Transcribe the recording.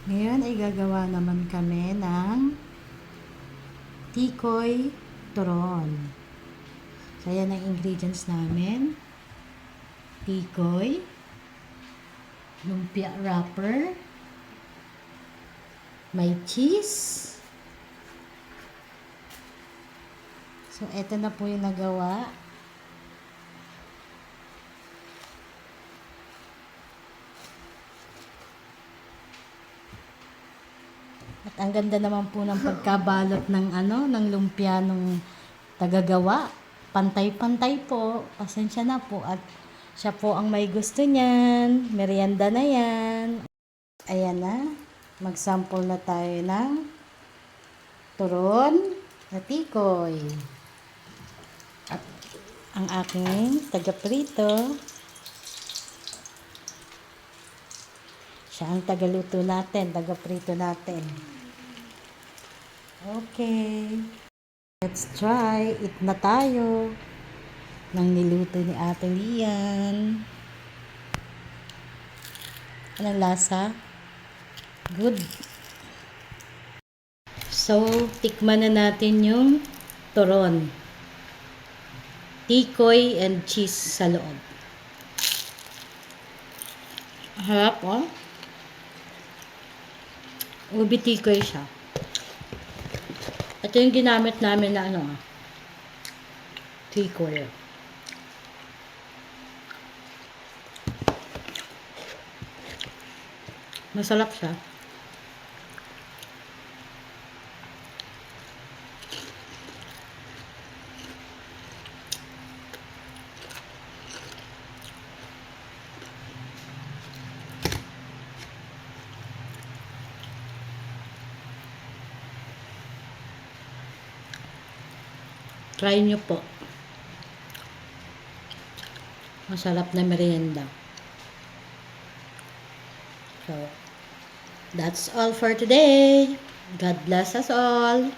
Ngayon ay gagawa naman kami ng tikoy turon. So, yan ang ingredients namin. Tikoy, lumpia wrapper, may cheese. So, eto na po yung nagawa. At ang ganda naman po ng pagkabalot ng ng lumpia nung tagagawa. Pantay-pantay po. Pasensya na po. At siya po ang may gusto niyan. Merienda na yan. Ayan na. Mag-sample na tayo ng turon na tikoy. At ang aking taga-prito. Siya ang tagaluto natin, taga-prito natin. Okay. Let's try. Eat na tayo ng niluto ni Ate Lian. Anong lasa? Good. So, tikman na natin yung turon. Tikoy and cheese sa loob. Harap, oh. Ubi tikoy siya. Ito yung ginamit namin na tikoy. Masarap siya. Try nyo po. Masarap na merienda. So, that's all for today. God bless us all.